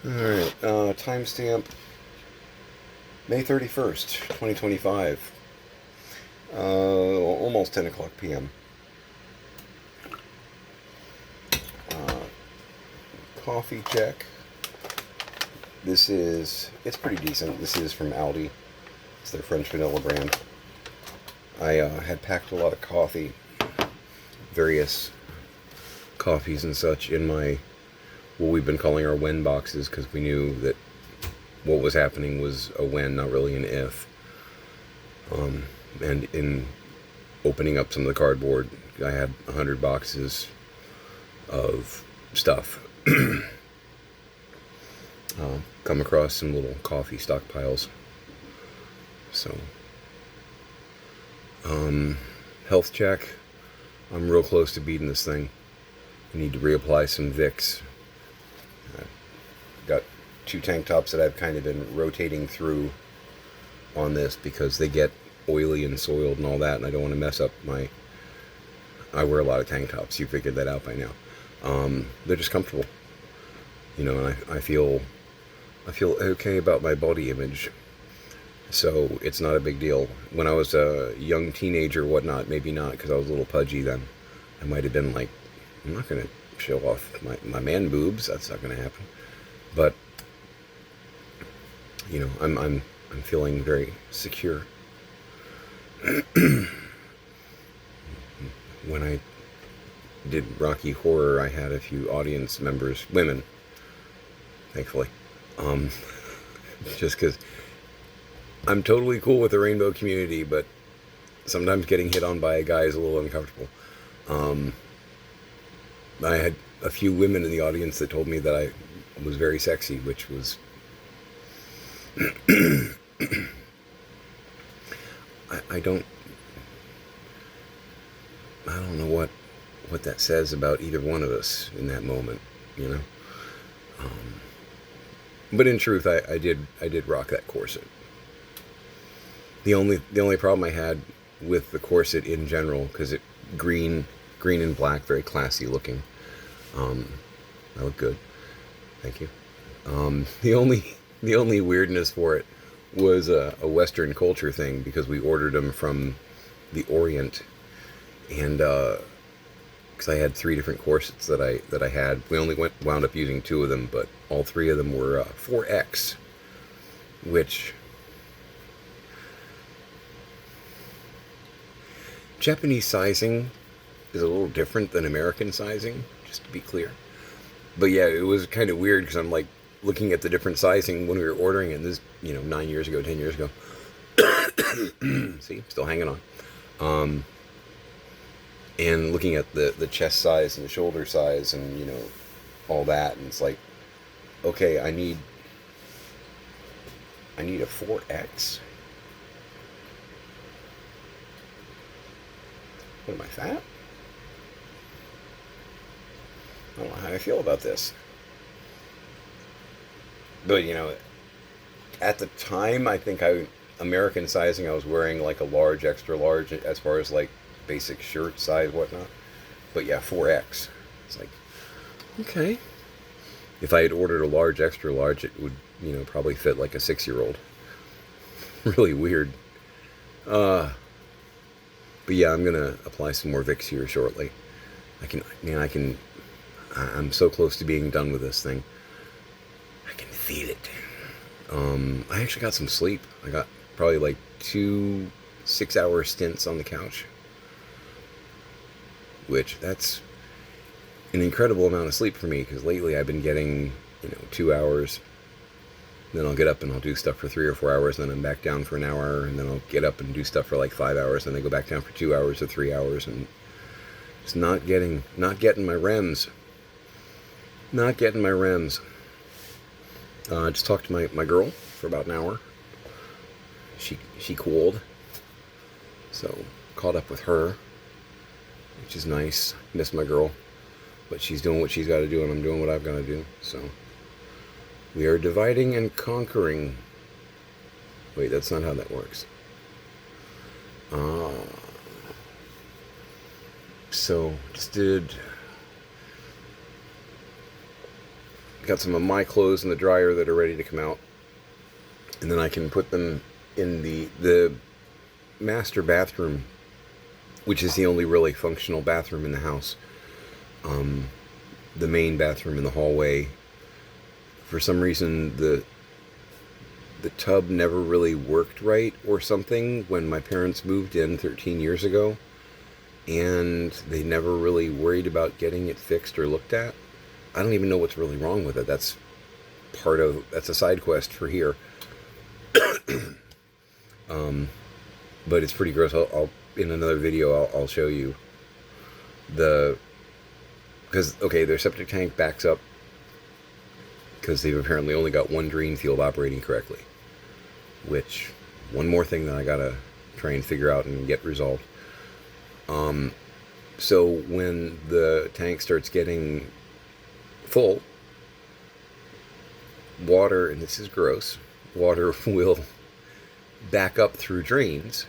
Alright, timestamp May 31st, 2025. Almost 10 o'clock p.m. Uh, Coffee check. It's pretty decent. This is from Aldi. It's their French vanilla brand. I had packed a lot of coffee, various coffees and such, in what we've been calling our when boxes, because we knew that what was happening was a when, not really an if. And in opening up some of the cardboard, I had 100 boxes of stuff. Come across some little coffee stockpiles. So, health check. I'm real close to beating this thing. I need to reapply some Vicks. I've got 2 tank tops that I've kind of been rotating through on this because they get oily and soiled and all that, and I don't want to mess up my... I wear a lot of tank tops. You figured that out by now. They're just comfortable, and I feel okay about my body image, so it's not a big deal. When I was a young teenager, whatnot, maybe not, because I was a little pudgy then. I might have been like, I'm not gonna show off my man boobs. That's not gonna happen. But I'm feeling very secure. When I did Rocky Horror, I had a few audience members, women, thankfully. Just because I'm totally cool with the rainbow community, but sometimes getting hit on by a guy is a little uncomfortable. I had a few women in the audience that told me that I was very sexy, which was... I don't know what that says about either one of us in that moment, you know. But in truth, I did rock that corset. The only problem I had with the corset in general, because it green and black, very classy looking. I look good, thank you. The only weirdness for it was a Western culture thing, because we ordered them from the Orient, and because I had 3 different corsets that I had. We only wound up using 2 of them, but all 3 of them were 4X, which... Japanese sizing is a little different than American sizing, just to be clear. But yeah, it was kind of weird, because I'm like looking at the different sizing when we were ordering it. This, 9 years ago, 10 years ago. See, still hanging on. And looking at the chest size and the shoulder size and, all that. And it's like, okay, I need a 4X. What am I, fat? I don't know how I feel about this. But, at the time, I think American sizing, I was wearing like a large, extra large, as far as like basic shirt size, whatnot. But yeah, 4X. It's like, okay. If I had ordered a large, extra large, it would, probably fit like a 6-year-old. Really weird. But yeah, I'm gonna apply some more Vicks here shortly. I'm so close to being done with this thing. I can feel it. I actually got some sleep. I got probably like 2 6-hour stints on the couch, which that's an incredible amount of sleep for me, because lately I've been getting 2 hours. Then I'll get up and I'll do stuff for 3 or 4 hours, and then I'm back down for an hour, and then I'll get up and do stuff for like 5 hours, and then I go back down for 2 hours or 3 hours, and just not getting my REMs. Not getting my REMs. I just talked to my girl for about an hour. She cooled, so caught up with her, which is nice. Miss my girl, but she's doing what she's got to do, and I'm doing what I've got to do. So we are dividing and conquering. Wait, that's not how that works. So just got some of my clothes in the dryer that are ready to come out, and then I can put them in the master bathroom, which is the only really functional bathroom in the house. The main bathroom in the hallway. For some reason, the tub never really worked right or something when my parents moved in 13 years ago, and they never really worried about getting it fixed or looked at. I don't even know what's really wrong with it. That's a side quest for here. But it's pretty gross. I'll in another video I'll show you because their septic tank backs up because they've apparently only got one drain field operating correctly, which one more thing that I gotta try and figure out and get resolved. So when the tank starts getting full, water, and this is gross, water will back up through drains,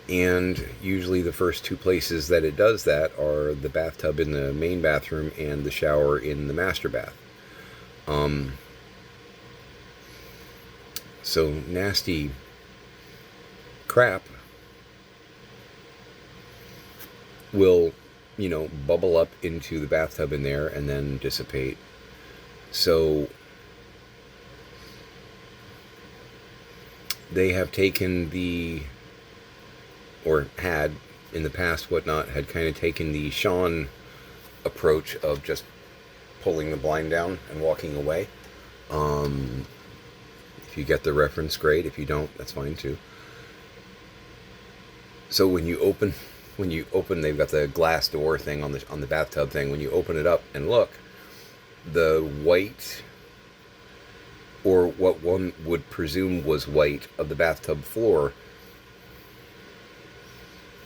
and usually the first two places that it does that are the bathtub in the main bathroom and the shower in the master bath. So nasty crap will, bubble up into the bathtub in there and then dissipate. So they have taken or had in the past, had kind of taken the Sean approach of just pulling the blind down and walking away. If you get the reference, great. If you don't, that's fine too. So when you open, they've got the glass door thing on the bathtub thing. When you open it up and look, the white, or what one would presume was white, of the bathtub floor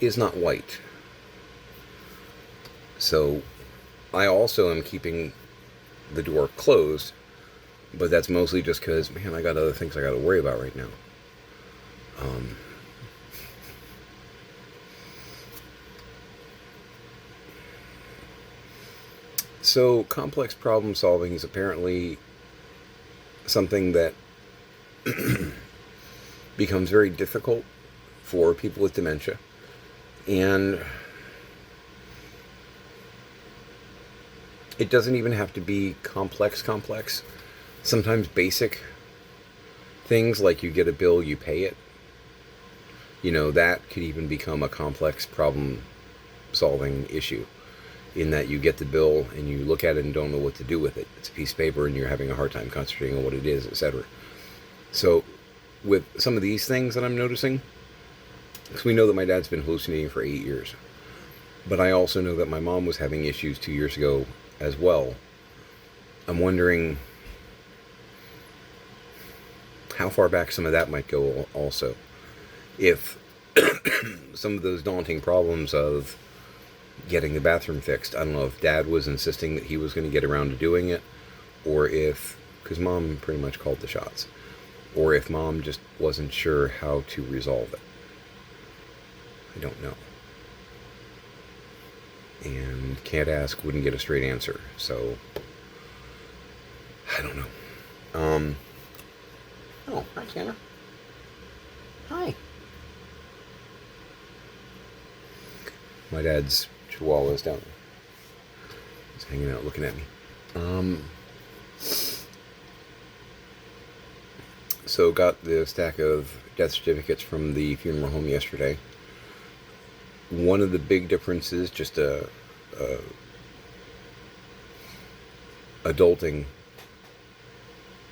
is not white. So I also am keeping the door closed, but that's mostly just because, man, I got other things I got to worry about right now. So complex problem solving is apparently something that becomes very difficult for people with dementia. And it doesn't even have to be complex. Sometimes basic things like you get a bill, you pay it. That could even become a complex problem solving issue, in that you get the bill and you look at it and don't know what to do with it. It's a piece of paper and you're having a hard time concentrating on what it is, etc. So with some of these things that I'm noticing, because we know that my dad's been hallucinating for 8 years, but I also know that my mom was having issues 2 years ago as well. I'm wondering how far back some of that might go also. If some of those daunting problems of getting the bathroom fixed, I don't know if Dad was insisting that he was going to get around to doing it, or if, because Mom pretty much called the shots, or if Mom just wasn't sure how to resolve it. I don't know. And can't ask, wouldn't get a straight answer. So, I don't know. Oh, hi, Tanner. Hi. My dad's Chihuahua's down there. He's hanging out looking at me. So got the stack of death certificates from the funeral home yesterday. One of the big differences, just a adulting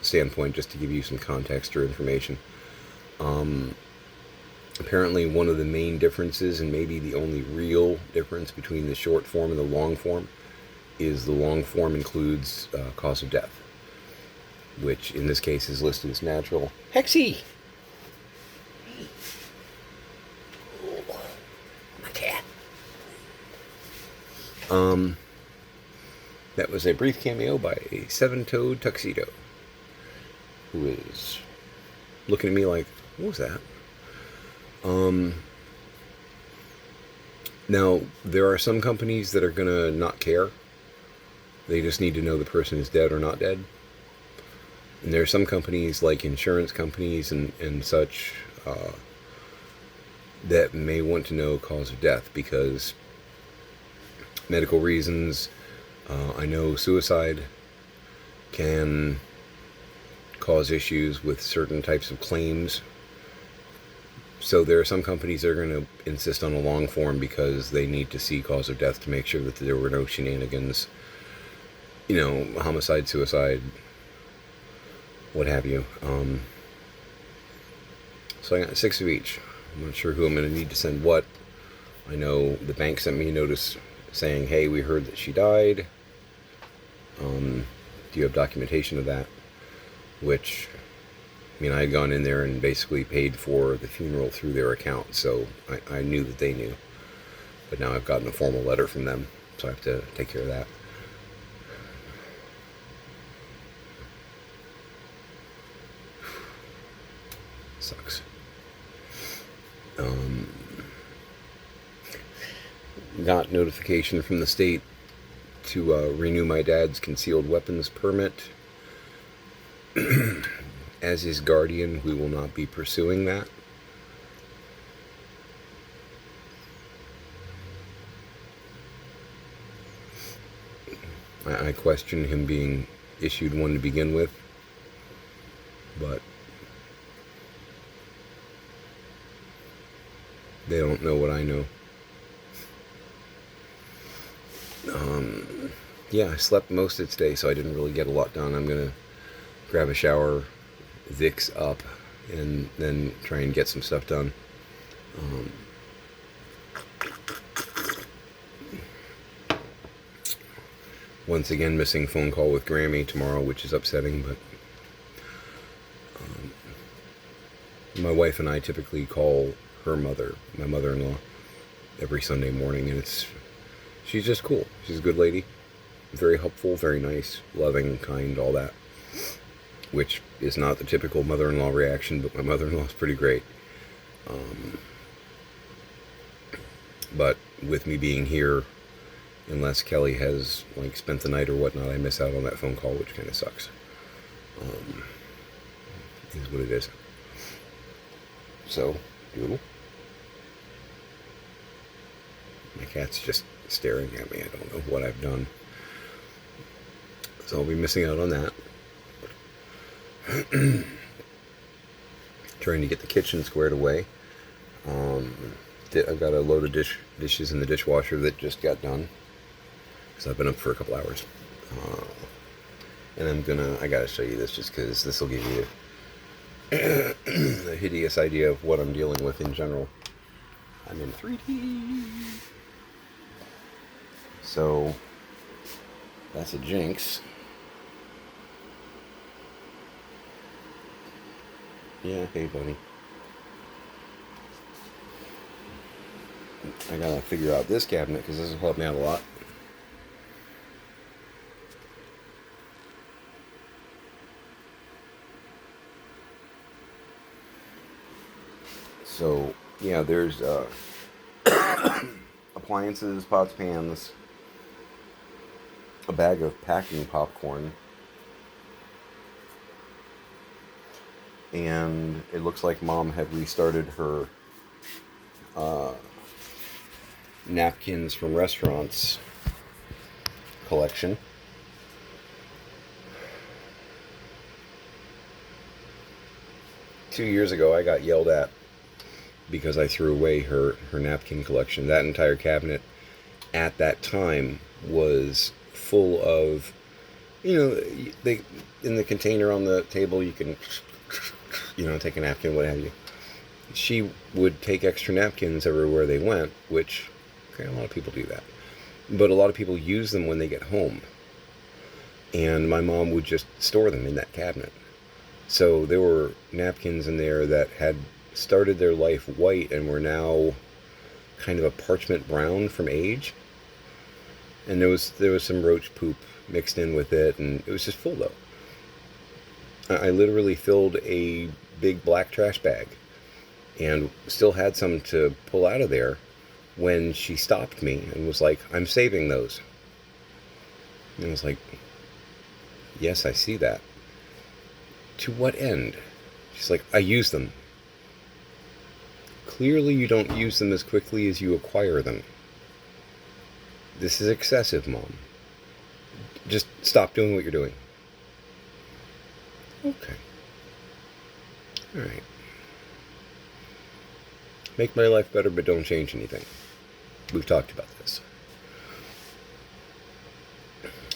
standpoint, just to give you some context or information. Apparently one of the main differences, and maybe the only real difference between the short form and the long form, is the long form includes cause of death, which in this case is listed as natural. Hexy! My cat. That was a brief cameo by a seven-toed tuxedo, who is looking at me like, what was that? Now, there are some companies that are going to not care They just need to know the person is dead or not dead. And there are some companies, like insurance companies and such, that may want to know cause of death because medical reasons. I know suicide can cause issues with certain types of claims. So there are some companies that are going to insist on a long form because they need to see cause of death to make sure that there were no shenanigans, homicide, suicide, what have you. So I got 6 of each. I'm not sure who I'm going to need to send what. I know the bank sent me a notice saying, hey, we heard that she died. Do you have documentation of that? Which, I had gone in there and basically paid for the funeral through their account, so I knew that they knew. But now I've gotten a formal letter from them, so I have to take care of that. Sucks. Got notification from the state to renew my dad's concealed weapons permit. As his guardian, we will not be pursuing that. I question him being issued one to begin with, but they don't know what I know. Yeah, I slept most of today, so I didn't really get a lot done. I'm going to grab a shower, Vicks up, and then try and get some stuff done. Once again, missing phone call with Grammy tomorrow, which is upsetting, but my wife and I typically call her mother, my mother-in-law, every Sunday morning, and she's just cool. She's a good lady, very helpful, very nice, loving, kind, all that, which is not the typical mother-in-law reaction, but my mother-in-law is pretty great. But with me being here, unless Kelly has spent the night or whatnot, I miss out on that phone call, which kind of sucks. Is what it is. So, Doodle. My cat's just staring at me. I don't know what I've done. So I'll be missing out on that. Trying to get the kitchen squared away. I've got a load of dishes in the dishwasher that just got done. So I've been up for a couple hours. And I gotta show you this just because this will give you a hideous idea of what I'm dealing with in general. I'm in 3D. So, that's a jinx. Yeah, hey buddy. I gotta figure out this cabinet because this will help me out a lot. So, yeah, there's appliances, pots, pans, a bag of packing popcorn, and it looks like Mom had restarted her napkins from restaurants collection. Two years ago, I got yelled at because I threw away her napkin collection. That entire cabinet at that time was full of, they in the container on the table you can, take a napkin, what have you. She would take extra napkins everywhere they went, which, okay, a lot of people do that. But a lot of people use them when they get home. And my mom would just store them in that cabinet. So there were napkins in there that had started their life white and were now kind of a parchment brown from age. And there was some roach poop mixed in with it, and it was just full though. I literally filled a big black trash bag and still had some to pull out of there when she stopped me and was like, I'm saving those. And I was like, yes, I see that. To what end? She's like, I use them. Clearly you don't use them as quickly as you acquire them. This is excessive, Mom. Just stop doing what you're doing. Okay. Alright. Make my life better, but don't change anything. We've talked about this.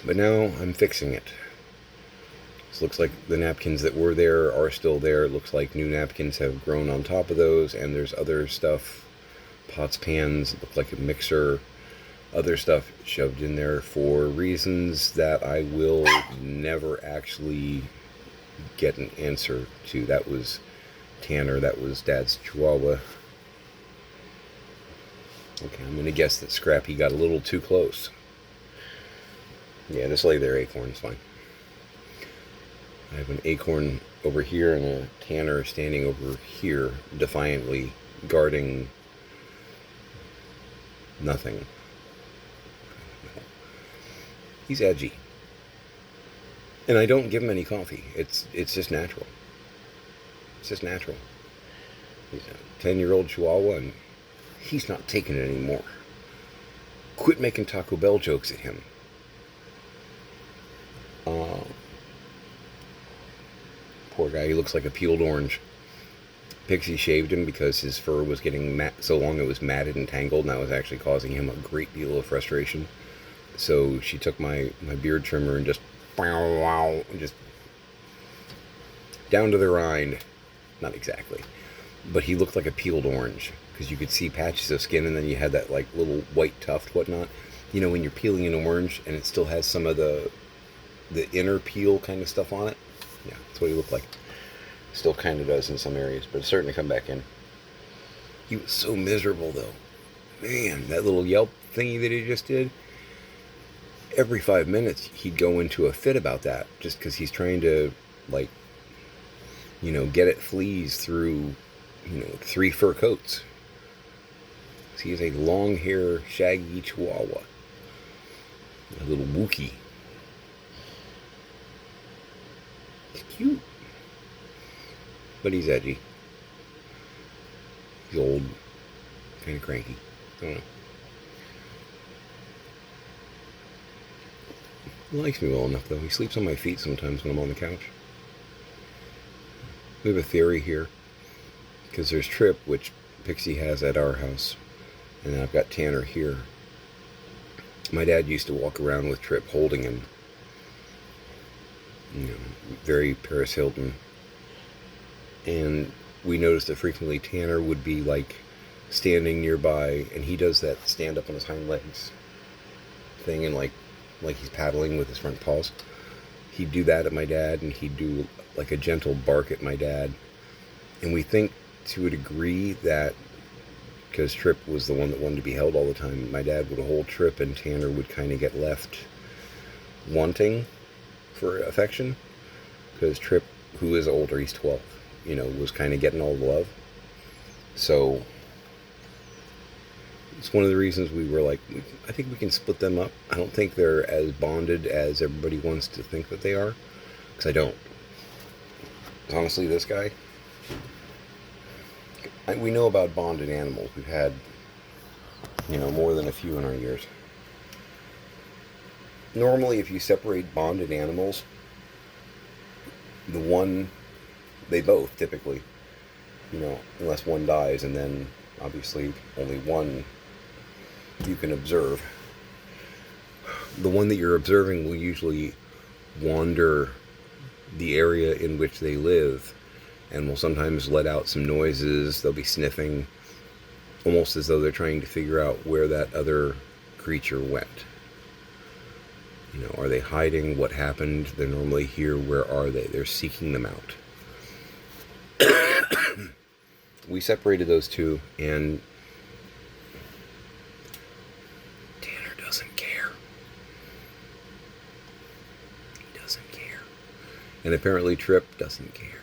But now I'm fixing it. This looks like the napkins that were there are still there. It looks like new napkins have grown on top of those, and there's other stuff, pots, pans, look like a mixer, other stuff shoved in there for reasons that I will never actually get an answer to. That was Tanner, that was Dad's Chihuahua. Okay, I'm going to guess that Scrappy got a little too close. Yeah, just lay there, Acorn, it's fine. I have an Acorn over here and a Tanner standing over here, defiantly guarding nothing. He's edgy. And I don't give him any coffee. It's just natural. It's just natural. He's a 10-year-old Chihuahua, and he's not taking it anymore. Quit making Taco Bell jokes at him. Poor guy, he looks like a peeled orange. Pixie shaved him because his fur was getting so long it was matted and tangled, and that was actually causing him a great deal of frustration. So she took my beard trimmer and just down to the rind. Not exactly, but he looked like a peeled orange because you could see patches of skin, and then you had that like little white tuft, whatnot. You know, when you're peeling an orange and it still has some of the inner peel kind of stuff on it. Yeah, that's what he looked like. Still kind of does in some areas, but it's starting to come back in. He was so miserable, though. Man, that little yelp thingy that he just did, every 5 minutes he'd go into a fit about that, just because he's trying to, like, you know, get at fleas through, 3 fur coats. He is a long hair, shaggy Chihuahua. A little Wookie. He's cute. But he's edgy. He's old. Kind of cranky. I don't know. He likes me well enough, though. He sleeps on my feet sometimes when I'm on the couch. We have a theory here. Because there's Trip, which Pixie has at our house. And I've got Tanner here. My dad used to walk around with Trip holding him. Very Paris Hilton. And we noticed that frequently Tanner would be like standing nearby, and he does that stand up on his hind legs thing, and like he's paddling with his front paws. He'd do that at my dad, and he'd do like a gentle bark at my dad. And we think to a degree that because Trip was the one that wanted to be held all the time, my dad would hold Trip, and Tanner would kind of get left wanting for affection, because Trip, who is older, he's 12, was kind of getting all the love. So it's one of the reasons we were like, I think we can split them up. I don't think they're as bonded as everybody wants to think that they are, because I don't. Honestly, this guy, we know about bonded animals. We've had, more than a few in our years. Normally, if you separate bonded animals, they both typically, unless one dies, and then obviously only one you can observe. The one that you're observing will usually wander the area in which they live, and will sometimes let out some noises. They'll be sniffing, almost as though they're trying to figure out where that other creature went. Are they hiding? What happened? They're normally here. Where are they? They're seeking them out. We separated those two, and Tanner doesn't care. He doesn't care. And apparently Trip doesn't care.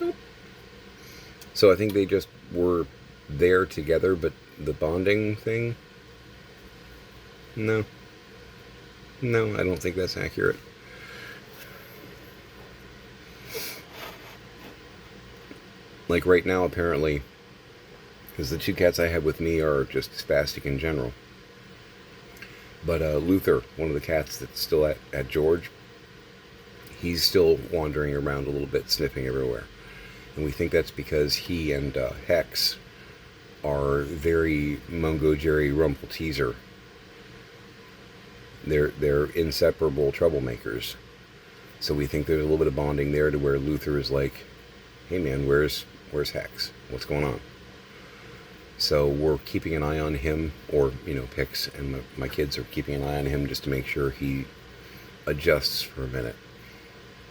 Nope. So I think they just were there together, but the bonding thing, no. No, I don't think that's accurate. Like right now, apparently, because the two cats I have with me are just spastic in general. But Luther, one of the cats that's still at George, he's still wandering around a little bit, sniffing everywhere. And we think that's because he and Hex are very Mungo Jerry Rumple Teaser. They're inseparable troublemakers. So we think there's a little bit of bonding there to where Luther is like, hey man, where's Hex? What's going on? So we're keeping an eye on him, or, Pix and my kids are keeping an eye on him just to make sure he adjusts for a minute.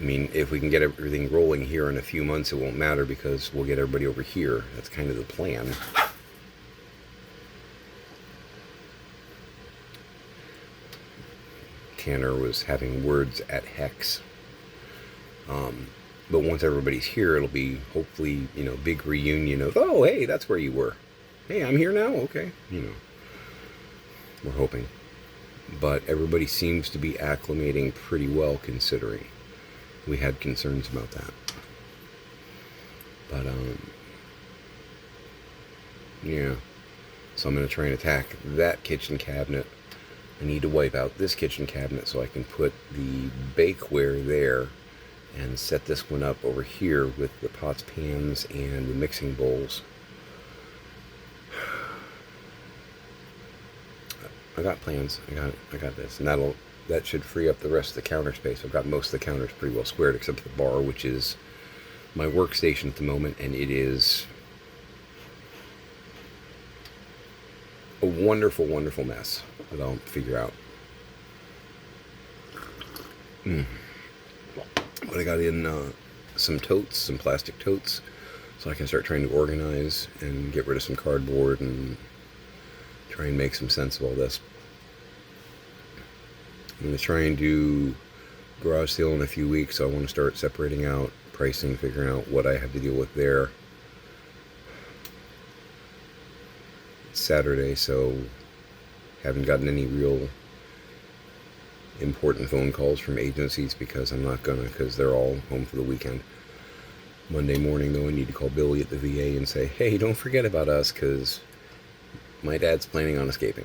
I mean, if we can get everything rolling here in a few months, it won't matter because we'll get everybody over here. That's kind of the plan. Tanner was having words at Hex. But once everybody's here, it'll be hopefully, big reunion of, oh, hey, that's where you were. Hey, I'm here now? Okay. We're hoping. But everybody seems to be acclimating pretty well considering. We had concerns about that. But, yeah. So I'm going to try and attack that kitchen cabinet. I need to wipe out this kitchen cabinet so I can put the bakeware there and set this one up over here with the pots, pans, and the mixing bowls. I got plans. I got this, and that should free up the rest of the counter space. I've got most of the counters pretty well squared, except for the bar, which is my workstation at the moment, and it is a wonderful, wonderful mess that I'll figure out. But I got in some totes, some plastic totes, so I can start trying to organize and get rid of some cardboard and try and make some sense of all this. I'm going to try and do garage sale in a few weeks, so I want to start separating out pricing, figuring out what I have to deal with there. It's Saturday, so haven't gotten any real important phone calls from agencies because they're all home for the weekend. Monday morning, though, I need to call Billy at the VA and say, hey, don't forget about us, because my dad's planning on escaping.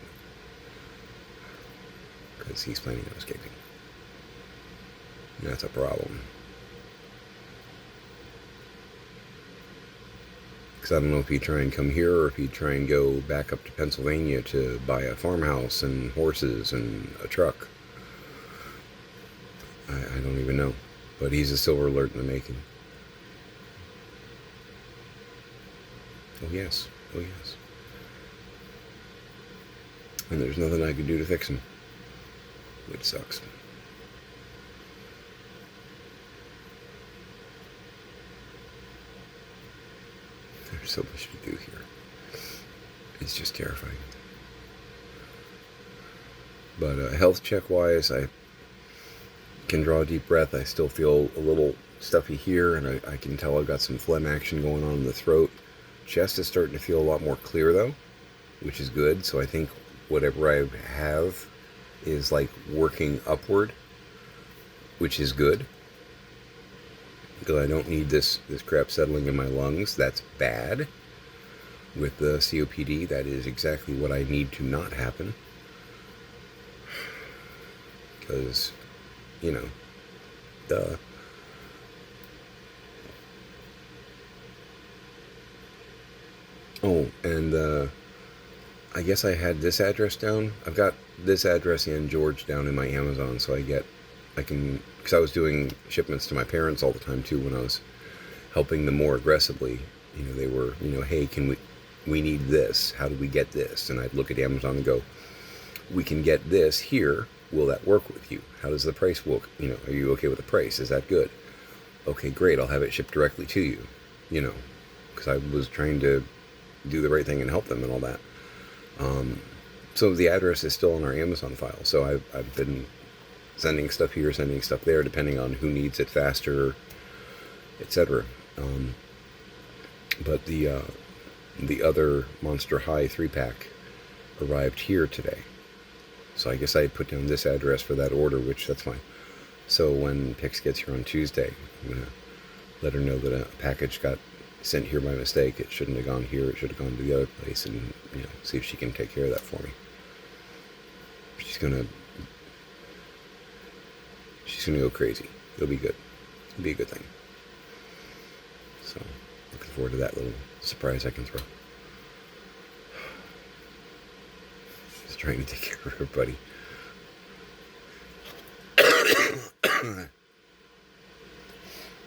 Because he's planning on escaping. And that's a problem. Because I don't know if he'd try and come here or if he'd try and go back up to Pennsylvania to buy a farmhouse and horses and a truck. I don't even know. But he's a silver alert in the making. Oh yes. Oh yes. And there's nothing I could do to fix him. Which sucks. There's so much to do here. It's just terrifying. But health check wise, I can draw a deep breath. I still feel a little stuffy here, and I can tell I've got some phlegm action going on in the throat. Chest is starting to feel a lot more clear though, which is good. So I think whatever I have is like working upward, which is good. Because I don't need this crap settling in my lungs. That's bad. With the COPD, that is exactly what I need to not happen. Because, duh. Oh, and I guess I had this address down. I've got this address and George down in my Amazon, so because I was doing shipments to my parents all the time too when I was helping them more aggressively. They were, hey, we need this. How do we get this? And I'd look at Amazon and go, we can get this here. Will that work with you? How does the price work? Are you okay with the price? Is that good? Okay, great. I'll have it shipped directly to you. Because I was trying to do the right thing and help them and all that. So the address is still on our Amazon file. So I've been sending stuff here, sending stuff there, depending on who needs it faster, etc. But the other Monster High 3-pack arrived here today. So I guess I put down this address for that order, which that's fine. So when Pix gets here on Tuesday, I'm going to let her know that a package got sent here by mistake. It shouldn't have gone here. It should have gone to the other place, and see if she can take care of that for me. She's gonna go crazy. It'll be good. It'll be a good thing. So looking forward to that little surprise I can throw. Just trying to take care of everybody.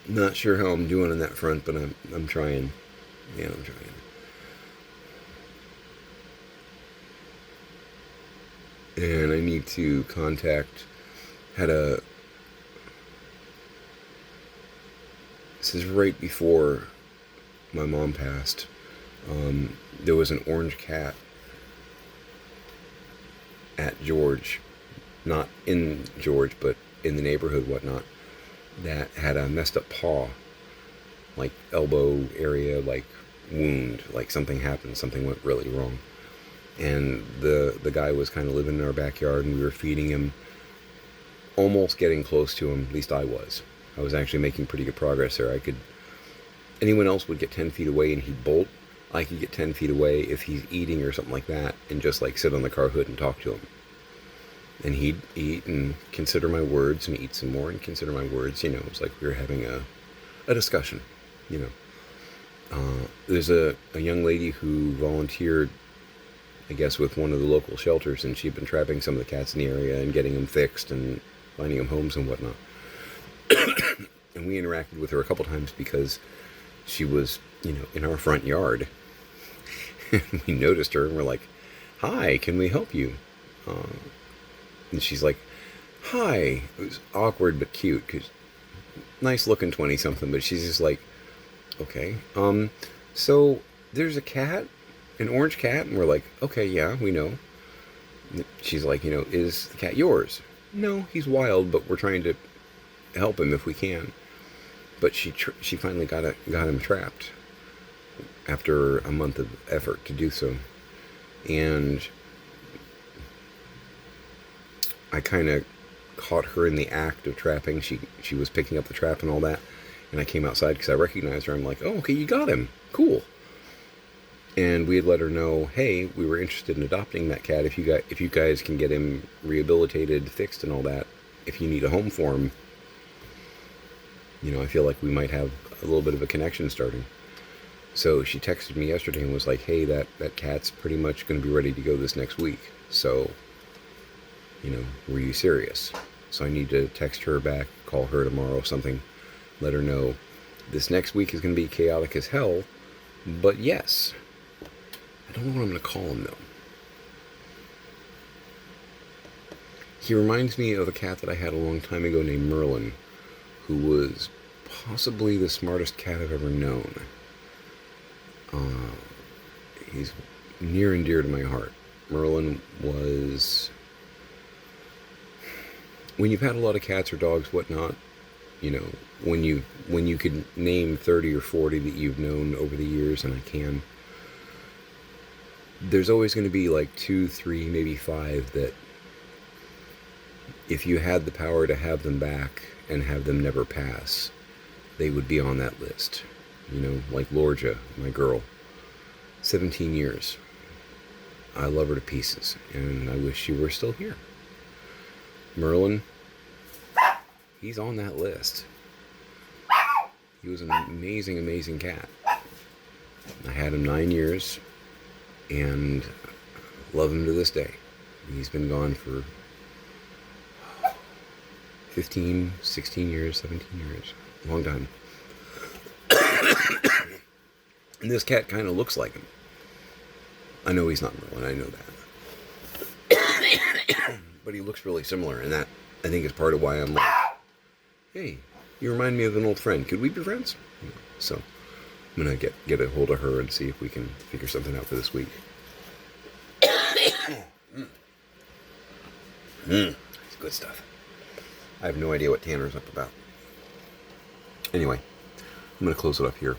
Not sure how I'm doing on that front, but I'm trying. Yeah, I'm trying. And I need to contact. This is right before my mom passed. There was an orange cat at George, not in George, but in the neighborhood, whatnot, that had a messed up paw, like elbow area, like wound, like something happened, something went really wrong. And the guy was kind of living in our backyard, and we were feeding him, almost getting close to him. At least I was actually making pretty good progress there. Anyone else would get 10 feet away and he'd bolt. I could get 10 feet away if he's eating or something like that, and just like sit on the car hood and talk to him. And he'd eat and consider my words, and eat some more and consider my words. It was like we were having a discussion. There's a young lady who volunteered, I guess, with one of the local shelters, and she'd been trapping some of the cats in the area and getting them fixed and finding them homes and whatnot. And we interacted with her a couple times because she was, in our front yard. And we noticed her, and we're like, "Hi, can we help you?" And she's like, "Hi." It was awkward but cute, because nice looking 20-something, but she's just like, "Okay, so there's a cat, an orange cat," and we're like, "Okay, yeah, we know." She's like, "Is the cat yours?" "No, he's wild, but we're trying to help him if we can." But she finally got him trapped after a month of effort to do so. And I kind of caught her in the act of trapping. She was picking up the trap and all that, and I came outside because I recognized her. I'm like, "Oh, okay, you got him. Cool." And we had let her know, "Hey, we were interested in adopting that cat. If you guys can get him rehabilitated, fixed, and all that, if you need a home for him, I feel like we might have a little bit of a connection starting." So she texted me yesterday and was like, "Hey, that cat's pretty much going to be ready to go this next week. So, were you serious?" So I need to text her back, call her tomorrow, something, let her know this next week is going to be chaotic as hell, but yes. I don't know what I'm going to call him, though. He reminds me of a cat that I had a long time ago named Merlin, who was possibly the smartest cat I've ever known. He's near and dear to my heart. Merlin was... When you've had a lot of cats or dogs, whatnot, when you could name 30 or 40 that you've known over the years, and I can, there's always going to be like 2, 3, maybe 5 that if you had the power to have them back and have them never pass, they would be on that list. Like Lorja, my girl, 17 years. I love her to pieces, and I wish she were still here. Merlin, he's on that list. He was an amazing, amazing cat. I had him 9 years, and love him to this day. He's been gone for 15, 16 years, 17 years. Long time. And this cat kind of looks like him. I know he's not Merlin, I know that. But he looks really similar, and that, I think, is part of why I'm like, "Hey, you remind me of an old friend. Could we be friends?" So I'm going to get a hold of her and see if we can figure something out for this week. It's good stuff. I have no idea what Tanner's up about. Anyway, I'm going to close it up here.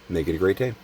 Make it a great day.